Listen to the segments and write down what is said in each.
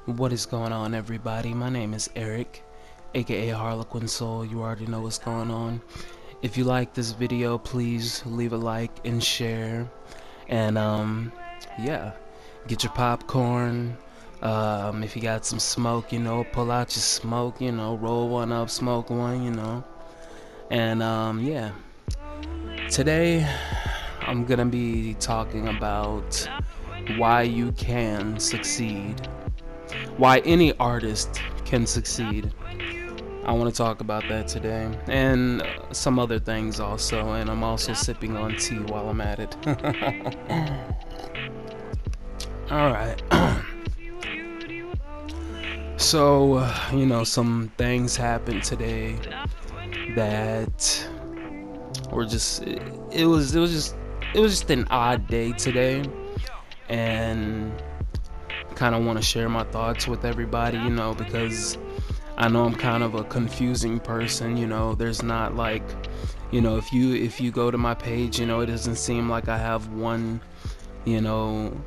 What is going on, everybody? My name is Eric, aka Harlequin Soul. You already know what's going on. If you like this video, please leave a like and share. And yeah, get your popcorn. If you got some smoke, pull out your smoke. Roll one up, smoke one. And yeah, today I'm gonna be talking about why you can succeed. Why any artist can succeed. I want to talk about that today, and some other things also, and I'm also sipping on tea while I'm at it. Alright. So, some things happened today that were just, it was just an odd day today, and kind of want to share my thoughts with everybody, because I know I'm kind of a confusing person. There's not like, if you go to my page, it doesn't seem like I have one,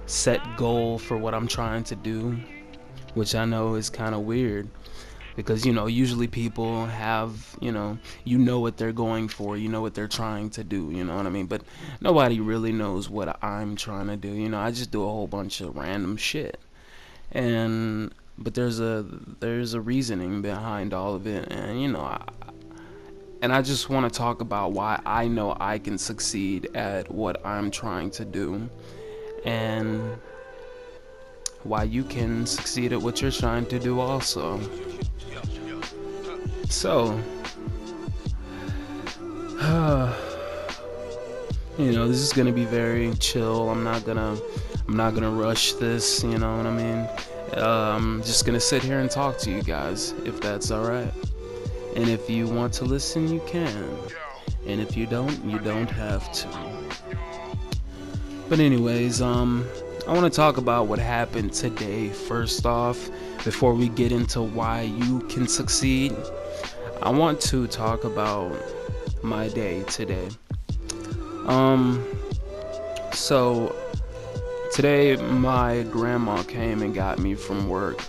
set goal for what I'm trying to do, which I know is kind of weird because, usually people have, what they're going for, what they're trying to do, you know what I mean? But nobody really knows what I'm trying to do. I just do a whole bunch of random shit. But there's a reasoning behind all of it, and I just want to talk about why I know I can succeed at what I'm trying to do, and why you can succeed at what you're trying to do also. So this is gonna be very chill. I'm not gonna rush this, you know what I mean? I'm just gonna sit here and talk to you guys, if that's alright. And if you want to listen, you can. And if you don't have to. But anyways, I want to talk about what happened today first off, before we get into why you can succeed. I want to talk about my day today. So today my grandma came and got me from work,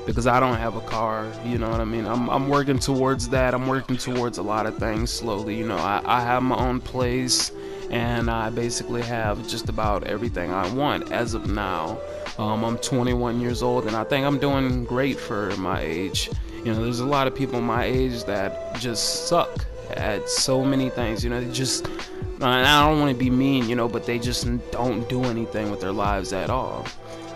because I don't have a car, you know what I mean? I'm working towards that. I'm working towards a lot of things slowly. I have my own place, and I basically have just about everything I want as of now. I'm 21 years old, and I think I'm doing great for my age. There's a lot of people my age that just suck at so many things. They just, I don't want to be mean, but they just don't do anything with their lives at all.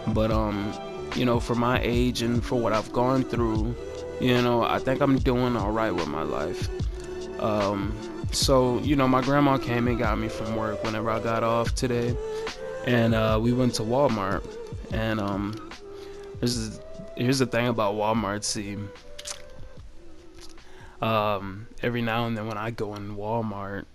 But for my age and for what I've gone through, I think I'm doing all right with my life. So my grandma came and got me from work whenever I got off today, and we went to Walmart. And here's the thing about Walmart. See, every now and then when I go in Walmart,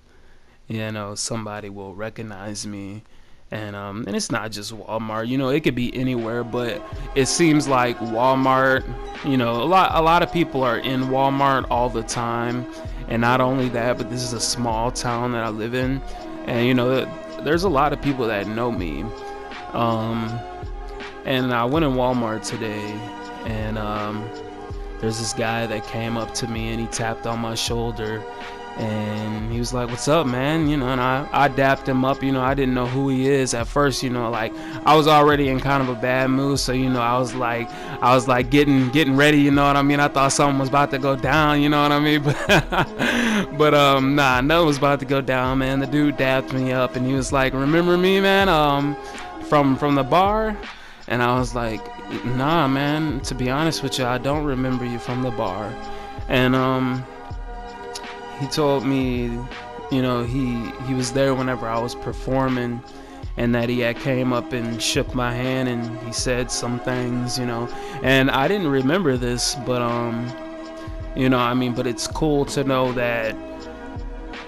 somebody will recognize me, and it's not just Walmart. It could be anywhere, but it seems like Walmart. A lot of people are in Walmart all the time, and not only that, but this is a small town that I live in, and there's a lot of people that know me. And I went in Walmart today, and there's this guy that came up to me and he tapped on my shoulder, and he was like, "What's up, man?" And I dapped him up. I didn't know who he is at first. Like I was already in kind of a bad mood, so I was like getting ready. You know what I mean? I thought something was about to go down. You know what I mean? But nah, nothing was about to go down, man. The dude dapped me up, and he was like, "Remember me, man? From the bar?" And I was like, "Nah, man, to be honest with you, I don't remember you from the bar." And he told me, he was there whenever I was performing, and that he had came up and shook my hand, and he said some things, and I didn't remember this, but but it's cool to know that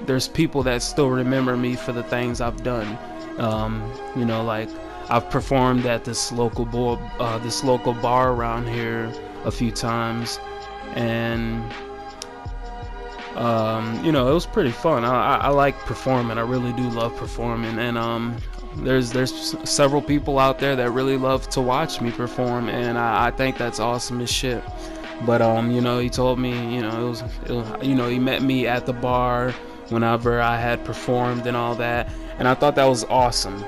there's people that still remember me for the things I've done. Like I've performed at this local bar around here a few times, and it was pretty fun. I like performing. I really do love performing, and there's several people out there that really love to watch me perform, and I think that's awesome as shit. But he told me, he met me at the bar whenever I had performed and all that, and I thought that was awesome.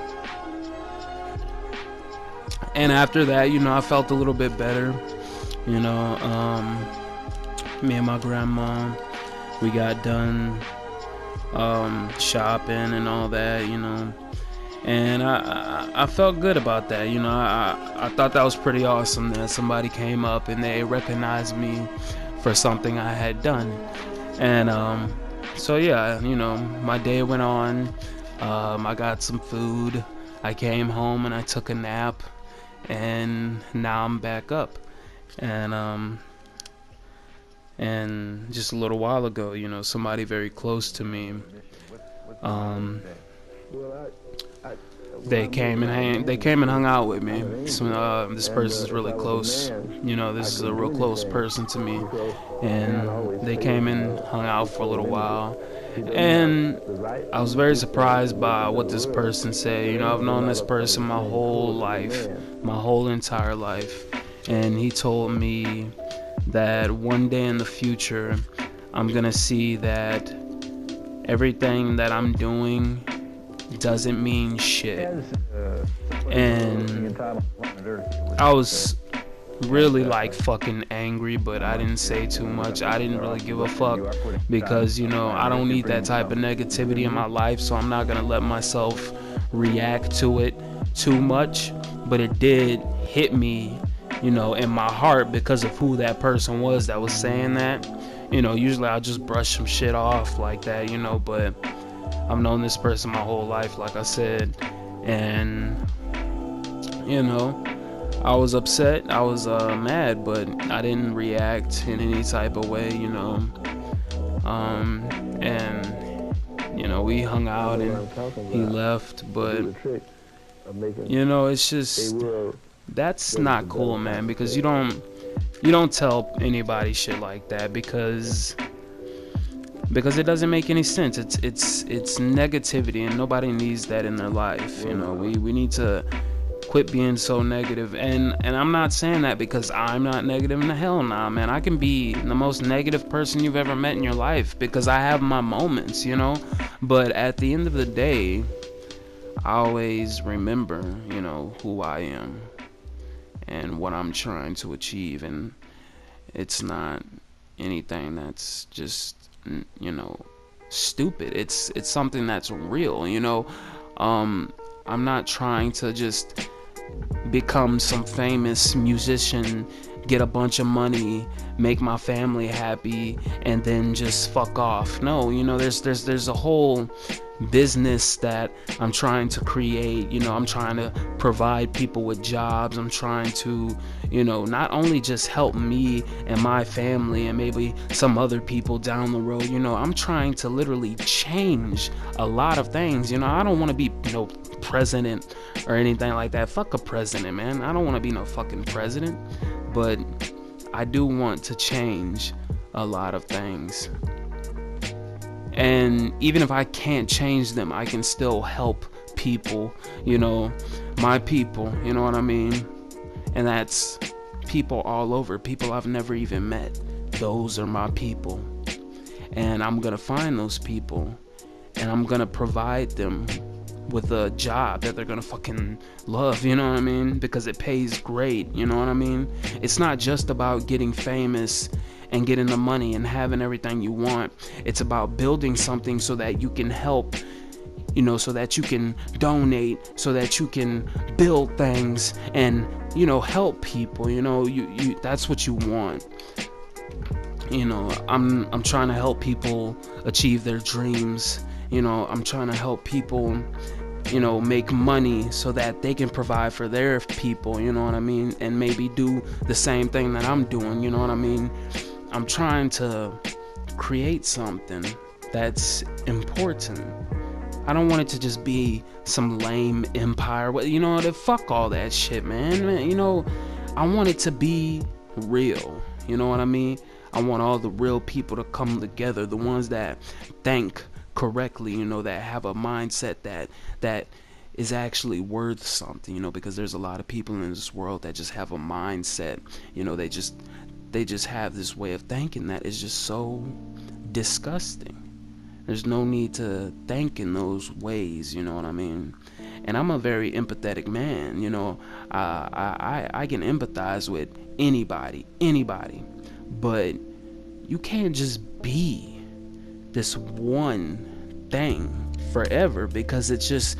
And after that, I felt a little bit better. Me and my grandma, we got done shopping and all that, and I felt good about that. I thought that was pretty awesome that somebody came up and they recognized me for something I had done. And so yeah, my day went on. I got some food, I came home and I took a nap, and now I'm back up. And just a little while ago, somebody very close to me, they came and hung out with me. So this person's really close. This is a real close person to me, and they came and hung out for a little while. And I was very surprised by what this person said. I've known this person my whole life, my whole entire life, and he told me that one day in the future, I'm gonna see that everything that I'm doing doesn't mean shit. And I was really like fucking angry, but I didn't say too much. I didn't really give a fuck because I don't need that type of negativity in my life, so I'm not gonna let myself react to it too much. But it did hit me, in my heart, because of who that person was that was saying that. Usually I'll just brush some shit off like that, but I've known this person my whole life, like I said, and I was upset, I was mad, but I didn't react in any type of way, and we hung out and he left, but it's just, that's not cool, man, because you don't tell anybody shit like that, because it doesn't make any sense. It's negativity, and nobody needs that in their life. We need to quit being so negative. And I'm not saying that because I'm not negative. In the hell nah, man. I can be the most negative person you've ever met in your life because I have my moments, But at the end of the day, I always remember, who I am and what I'm trying to achieve, and it's not anything that's just stupid. It's something that's real. I'm not trying to just become some famous musician, get a bunch of money, make my family happy, and then just fuck off. No, there's a whole business that I'm trying to create. I'm trying to provide people with jobs. I'm trying to, not only just help me and my family and maybe some other people down the road. I'm trying to literally change a lot of things. I don't want to be president or anything like that. Fuck a president, man. I don't want to be no fucking president, but I do want to change a lot of things. And even if I can't change them, I can still help people, my people, you know what I mean? And that's people all over, people I've never even met. Those are my people. And I'm gonna find those people, and I'm gonna provide them with a job that they're gonna fucking love, you know what I mean? Because it pays great, you know what I mean? It's not just about getting famous and getting the money and having everything you want. It's about building something so that you can help, so that you can donate, so that you can build things and, help people, you that's what you want. I'm trying to help people achieve their dreams. I'm trying to help people, make money so that they can provide for their people, you know what I mean? And maybe do the same thing that I'm doing, you know what I mean? I'm trying to create something that's important. I don't want it to just be some lame empire. Fuck all that shit, man. I want it to be real. You know what I mean? I want all the real people to come together, the ones that think correctly, that have a mindset that is actually worth something, because there's a lot of people in this world that just have a mindset, they just have this way of thinking that is just so disgusting. There's no need to think in those ways, you know what I mean? And I'm a very empathetic man, I can empathize with anybody, but you can't just be this one thing forever, because it's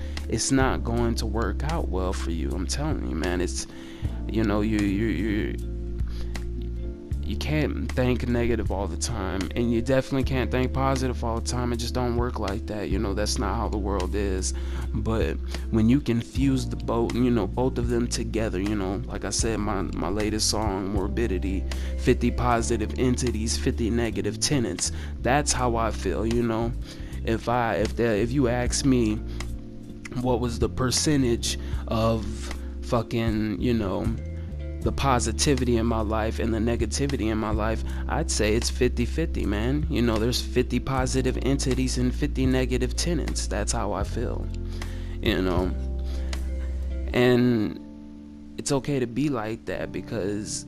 not going to work out well for you. I'm telling you, man. It's you can't think negative all the time, and you definitely can't think positive all the time. It just don't work like that. That's not how the world is. But when you can fuse the both of them together, like I said, my latest song, Morbidity, 50 positive entities, 50 negative tenants. That's how I feel. If you ask me what was the percentage of fucking the positivity in my life and the negativity in my life, I'd say it's 50-50, man. There's 50 positive entities and 50 negative tenants. That's how I feel. And it's okay to be like that, because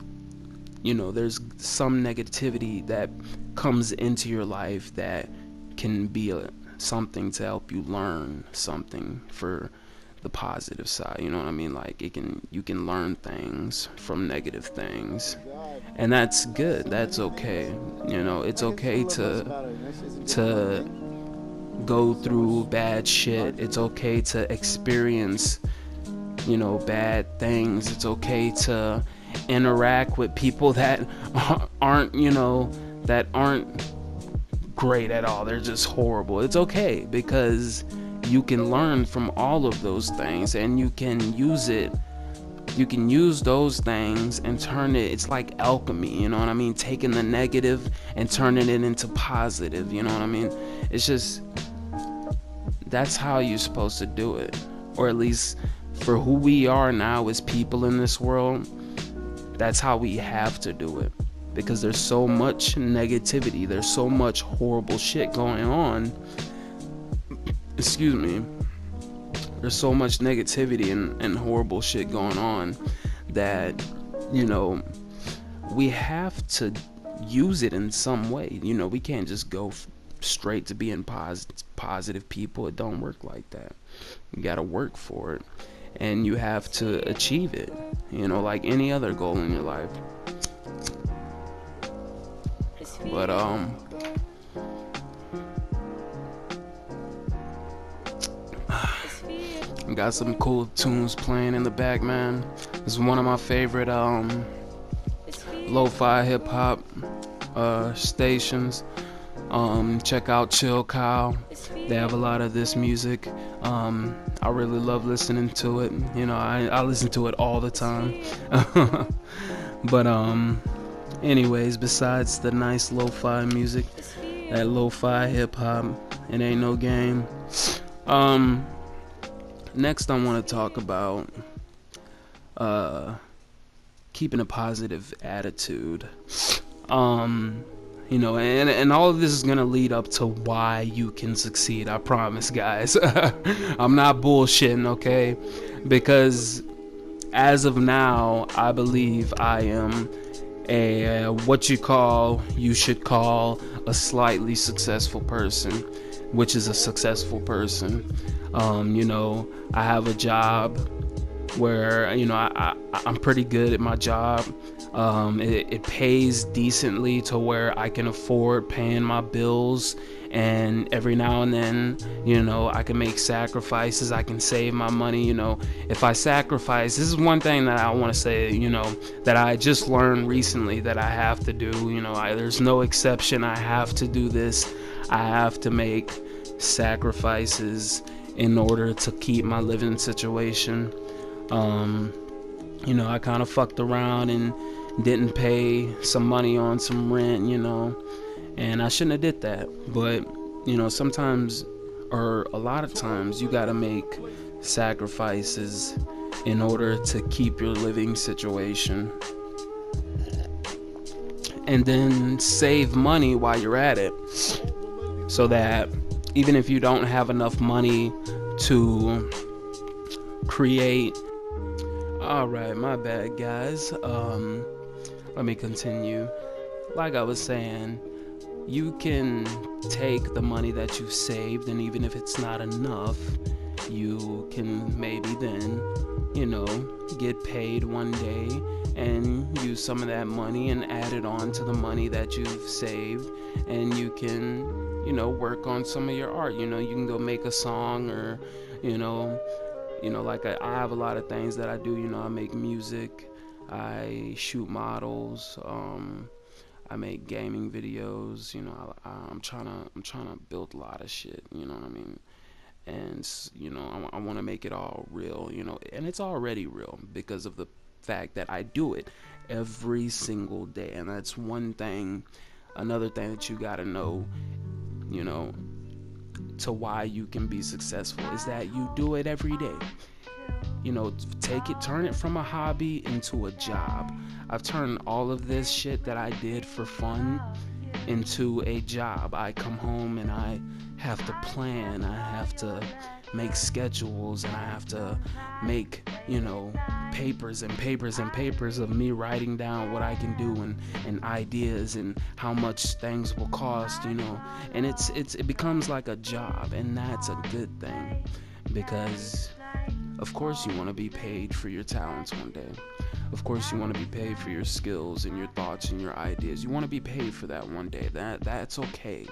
there's some negativity that comes into your life that can be something to help you learn something for the positive side. You know what I mean? Like you can learn things from negative things, and that's good. That's okay. It's okay to go through bad shit. It's okay to experience bad things. It's okay to interact with people that aren't great at all. They're just horrible. It's okay, because you can learn from all of those things, and you can use those things and turn it. It's like alchemy, you know what I mean? Taking the negative and turning it into positive, you know what I mean? It's just, that's how you're supposed to do it. Or at least for who we are now as people in this world, that's how we have to do it. Because there's so much negativity, there's so much horrible shit going on. Excuse me. There's so much negativity and horrible shit going on that, we have to use it in some way. We can't just go straight to being positive people. It don't work like that. You gotta work for it, and you have to achieve it, like any other goal in your life. But got some cool tunes playing in the back, man. This is one of my favorite lo-fi hip-hop stations. Check out Chill Cow. They have a lot of this music. I really love listening to it. I listen to it all the time. But anyways, besides the nice lo-fi music, that lo-fi hip-hop, it ain't no game. Next I want to talk about keeping a positive attitude. And all of this is gonna lead up to why you can succeed. I promise, guys. I'm not bullshitting, okay? Because as of now, I believe I am you should call a slightly successful person, which is a successful person. I have a job where I'm pretty good at my job. It pays decently to where I can afford paying my bills, and every now and then I can make sacrifices. I can save my money. If I sacrifice, this is one thing that I want to say, that I just learned recently that I have to do. There's no exception. I have to do this. I have to make sacrifices in order to keep my living situation. I kind of fucked around and didn't pay some money on some rent, and I shouldn't have did that. But sometimes, or a lot of times, you gotta make sacrifices in order to keep your living situation, and then save money while you're at it, so that even if you don't have enough money to create. All right, my bad, guys. Let me continue. Like I was saying, you can take the money that you've saved, and even if it's not enough, you can maybe then, get paid one day and use some of that money and add it on to the money that you've saved, and you can, work on some of your art. You can go make a song, or, you know, like I have a lot of things that I do. I make music, I shoot models, I make gaming videos. I'm trying to build a lot of shit. You know what I mean? And I want to make it all real. And it's already real because of the fact that I do it every single day. And that's one thing. Another thing that you gotta know, you know, to why you can be successful is that you do it every day. Turn it from a hobby into a job. I've turned all of this shit that I did for fun into a job. I come home and I have to plan, I have to make schedules, and I have to make, papers and papers and papers of me writing down what I can do, and ideas, and how much things will cost, and it becomes like a job, and that's a good thing, because of course you want to be paid for your talents one day. Of course you want to be paid for your skills and your thoughts and your ideas. You want to be paid for that one day. That's okay.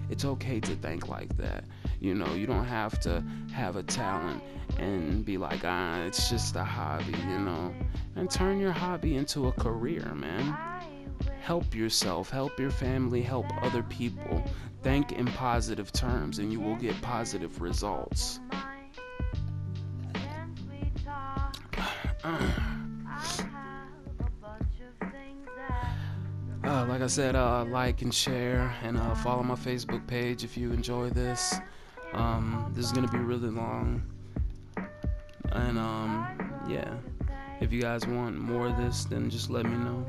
It's okay to think like that. You don't have to have a talent and be like, it's just a hobby, and turn your hobby into a career, man. Help yourself, help your family, help other people. Think in positive terms, and you will get positive results. Like I said, like and share, and follow my Facebook page if you enjoy this. This is gonna be really long, and yeah. If you guys want more of this, then just let me know.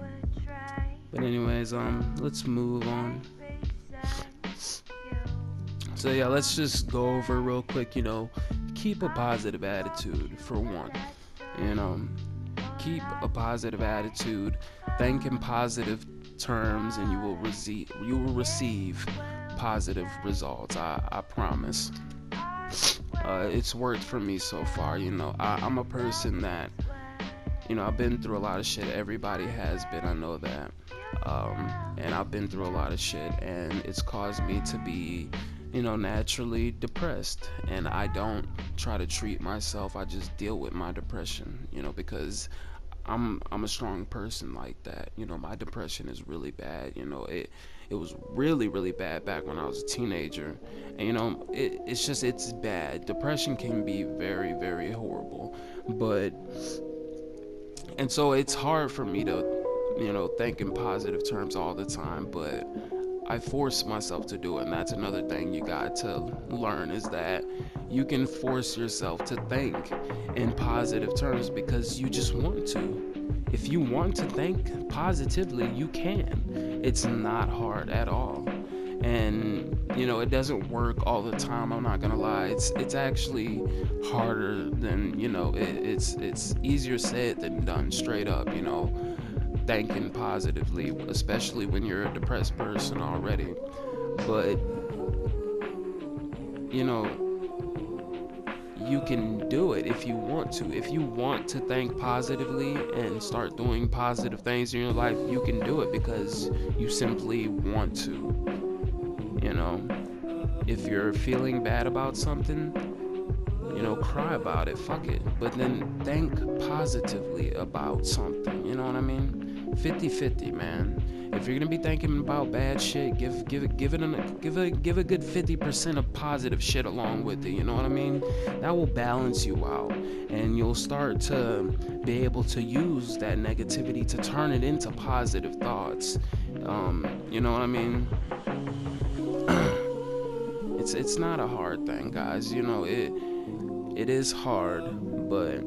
But anyways, let's move on. So yeah, let's just go over real quick. Keep a positive attitude for one. Keep a positive attitude. Think in positive terms, and you will receive positive results. I promise. It's worked for me so far. I'm a person that, I've been through a lot of shit. Everybody has been. I know that. And I've been through a lot of shit, and it's caused me to be, naturally depressed. And I don't try to treat myself. I just deal with my depression, because I'm a strong person like that. My depression is really bad. It was really, really bad back when I was a teenager. And it's bad. Depression can be very, very horrible. And so it's hard for me to, think in positive terms all the time, but I force myself to do it. And that's another thing you got to learn, is that you can force yourself to think in positive terms because you just want to. If you want to think positively, you can. It's not hard at all. And it doesn't work all the time. I'm not gonna lie. It's actually harder than it's easier said than done. Straight up, thinking positively, especially when you're a depressed person already. But you can do it if you want to. If you want to think positively and start doing positive things in your life, you can do it because you simply want to. If you're feeling bad about something, cry about it, fuck it. But then think positively about something, you know what I mean? 50-50, man. If you're gonna be thinking about bad shit, give a good 50% of positive shit along with it, you know what I mean? That will balance you out, and you'll start to be able to use that negativity to turn it into positive thoughts. You know what I mean? It's not a hard thing, guys. It is hard, but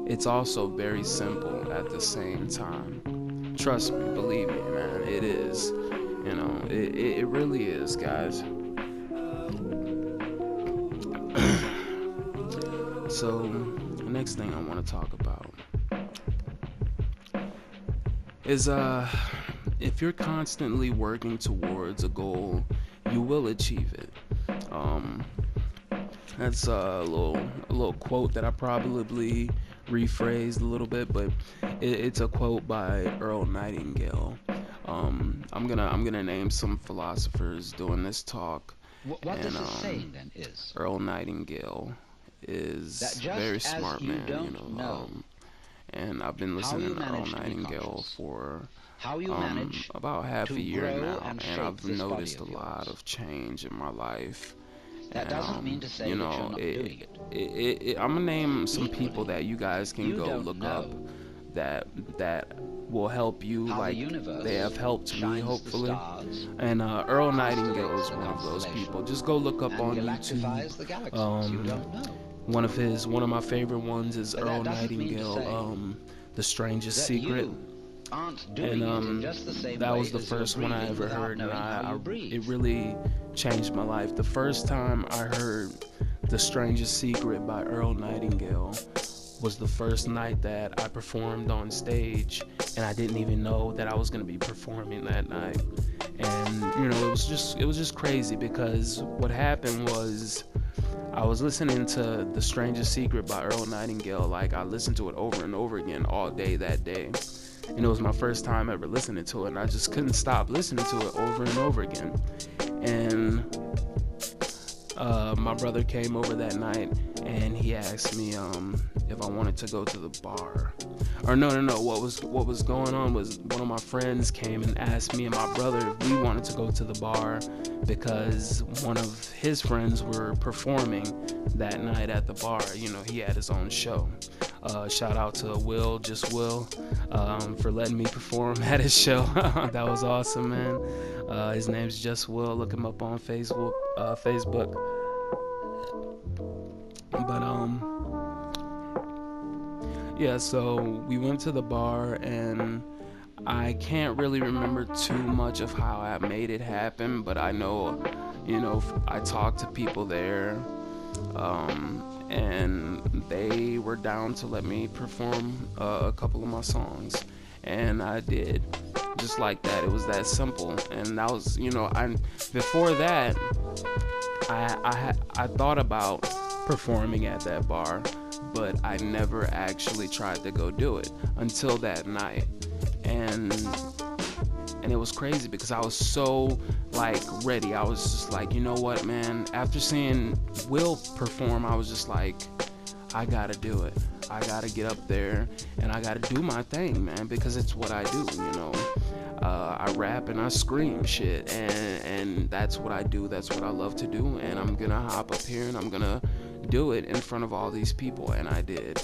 it's also very simple at the same time. Trust me, believe me, man, it is. It really is, guys. So the next thing I want to talk about is if you're constantly working towards a goal, you will achieve it. Um, that's a little quote that I probably rephrased a little bit, but it's a quote by Earl Nightingale. I'm gonna name some philosophers doing this talk, What and this is saying then is Earl Nightingale is that a very just as smart you man, don't know and I've been how listening you to Earl manage to be Nightingale conscious, for how you manage about half a to year grow now, and and shape I've this body noticed a of lot yours. of change in my life. That And doesn't mean to say that you're not doing it. I'm gonna name some people Equally, that you guys can you go don't look up know that that will help you, how the like they universe have helped me, shines the hopefully. stars, And Earl Nightingale constellates is the one of those people. constellations, Just go look up and on YouTube. galactifies the galaxies. You Um, don't know. one of my favorite ones is But Earl that doesn't mean to Nightingale, say The Strangest that Secret. you aren't And doing it in just the same that way was the as you're first one I breathing ever without heard, and knowing how you it breathe. really changed my life. The first time I heard The Strangest Secret by Earl Nightingale was the first night that I performed on stage, and I didn't even know that I was going to be performing that night. And it was just crazy, because what happened was I was listening to The Strangest Secret by Earl Nightingale. Like, I listened to it over and over again all day that day. And it was my first time ever listening to it, and I just couldn't stop listening to it over and over again. And my brother came over that night, and he asked me if I wanted to go to the bar. Or no. What was going on was, one of my friends came and asked me and my brother if we wanted to go to the bar, because one of his friends were performing that night at the bar. He had his own show. Shout out to Will, just Will, for letting me perform at his show. That was awesome, man. His name's Just Will. Look him up on Facebook. But yeah. So we went to the bar, and I can't really remember too much of how I made it happen, but I know, I talked to people there, and they were down to let me perform a couple of my songs, and I did, just like that. It was that simple. And that was, before that, I thought about performing at that bar, but I never actually tried to go do it until that night. And it was crazy, because I was so, like, ready. I was just like, you know what, man, after seeing Will perform, I was just like, I gotta do it. I gotta get up there, and I gotta do my thing, man, because it's what I do. I rap and I scream shit, and that's what I do. That's what I love to do, and I'm gonna hop up here and I'm gonna do it in front of all these people. And I did.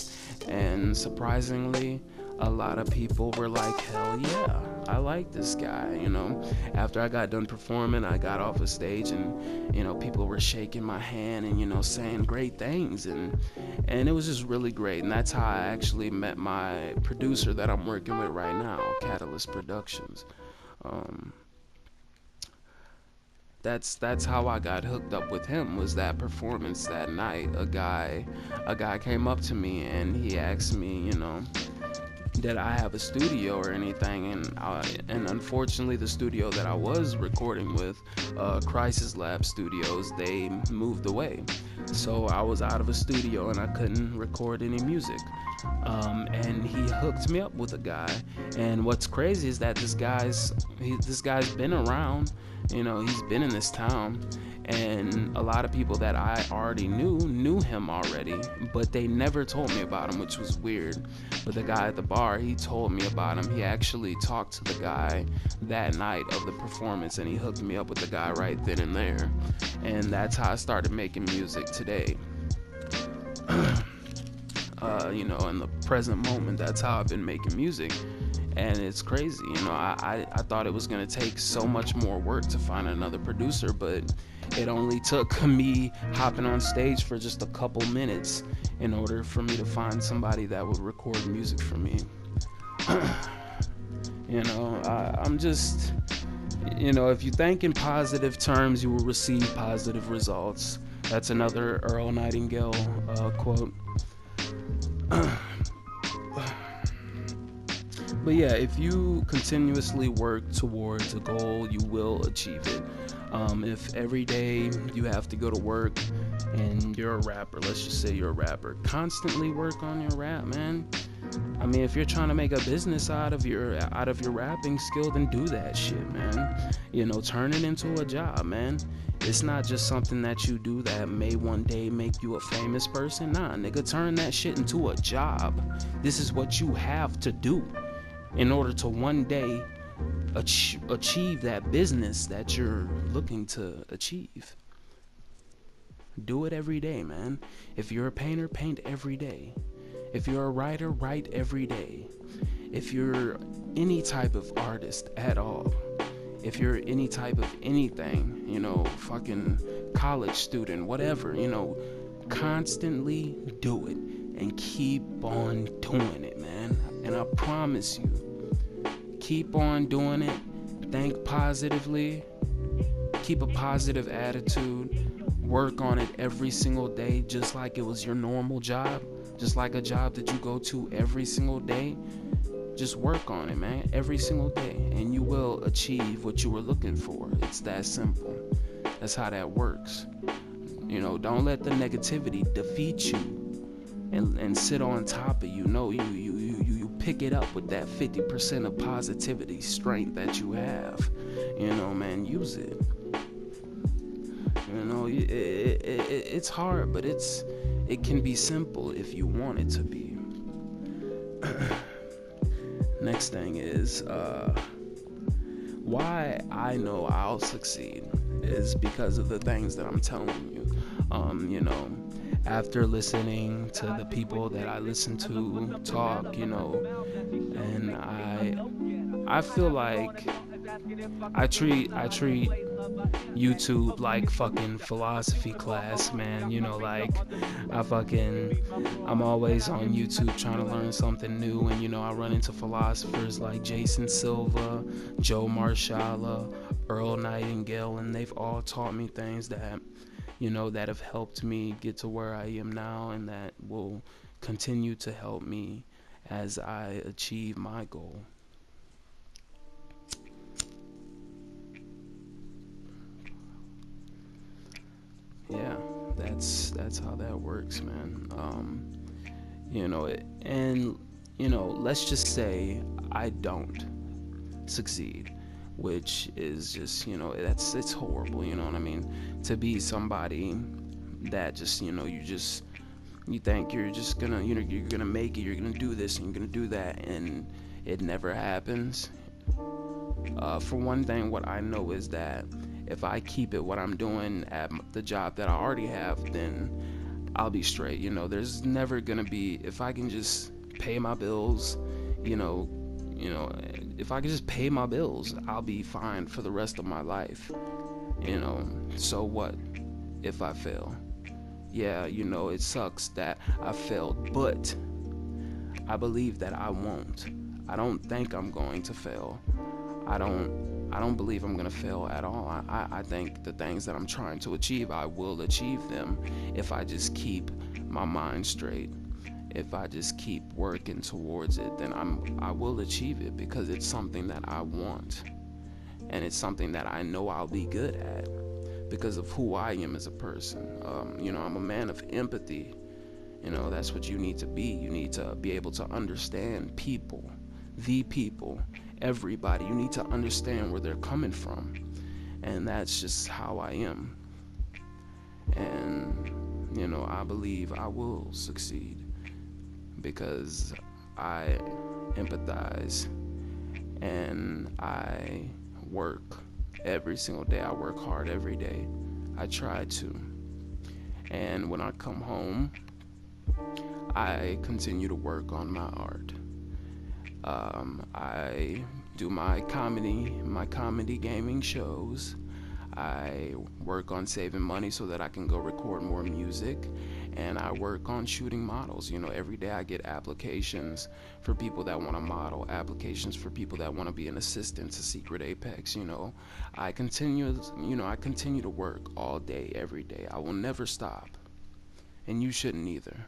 And surprisingly, a lot of people were like, hell yeah, I like this guy. After I got done performing, I got off the stage, and people were shaking my hand and saying great things, and it was just really great. And that's how I actually met my producer that I'm working with right now, Catalyst Productions. That's how I got hooked up with him, was that performance that night. A guy came up to me, and he asked me, did I have a studio or anything, and unfortunately the studio that I was recording with, Crisis Lab Studios, they moved away, so I was out of a studio and I couldn't record any music. And he hooked me up with a guy, and what's crazy is that this guy's been around. He's been in this town, and a lot of people that I already knew him already, but they never told me about him, which was weird. But the guy at the bar, he told me about him. He actually talked to the guy that night of the performance, and he hooked me up with the guy right then and there. And that's how I started making music today. In the present moment, that's how I've been making music. And it's crazy. I thought it was going to take so much more work to find another producer, but it only took me hopping on stage for just a couple minutes in order for me to find somebody that would record music for me. I'm just, if you think in positive terms, you will receive positive results. That's another Earl Nightingale quote. But yeah, if you continuously work towards a goal, you will achieve it. If every day you have to go to work and you're a rapper, let's just say you're a rapper, constantly work on your rap, man. I mean, if you're trying to make a business out of your rapping skill, then do that shit, man. Turn it into a job, man. It's not just something that you do that may one day make you a famous person. Nah, nigga, turn that shit into a job. This is what you have to do in order to one day achieve that business that you're looking to achieve. Do it every day, man. If you're a painter, paint every day. If you're a writer, write every day. If you're any type of artist at all, if you're any type of anything, fucking college student, whatever, constantly do it and keep on doing it, man. And I promise you, keep on doing it. Think positively. Keep a positive attitude. Work on it every single day, just like it was your normal job, just like a job that you go to every single day. Just work on it, man, every single day, and you will achieve what you were looking for. It's that simple. That's how that works. Don't let the negativity defeat you and sit on top of you. No, you pick it up with that 50% of positivity strength that you have. Man, use it. It's hard, but it can be simple if you want it to be. Next thing is why I know I'll succeed is because of the things that I'm telling you. After listening to the people that I listen to talk, and I feel like I treat YouTube like fucking philosophy class, man. Like I'm always on YouTube trying to learn something new, and I run into philosophers like Jason Silva, Joe Marshala, Earl Nightingale, and they've all taught me things that have helped me get to where I am now, and that will continue to help me as I achieve my goal. Yeah, that's how that works, man. And let's just say I don't succeed, which is just, it's horrible. You know what I mean? To be somebody that just, you think you're just gonna, you're gonna make it, you're gonna do this and you're gonna do that, and it never happens. For one thing, what I know is that if I keep it what I'm doing at the job that I already have, then I'll be straight. There's never gonna be, if I can just pay my bills, you know, if I can just pay my bills, I'll be fine for the rest of my life. So what if I fail? Yeah, it sucks that I failed, but I believe that I won't. I don't think I'm going to fail. I don't believe I'm gonna fail at all. I think the things that I'm trying to achieve, I will achieve them if I just keep my mind straight. If I just keep working towards it, then I will achieve it, because it's something that I want, and it's something that I know I'll be good at because of who I am as a person. I'm a man of empathy. That's what you need to be. You need to be able to understand people, the people, everybody. You need to understand where they're coming from, and that's just how I am. And I believe I will succeed because I empathize and I work every single day. I work hard every day. I try to. And when I come home, I continue to work on my art. I do my comedy gaming shows. I work on saving money so that I can go record more music, and I work on shooting models. Every day I get applications for people that want to model, applications for people that want to be an assistant to Secret Apex. I continue to work all day, every day. I will never stop, and you shouldn't either.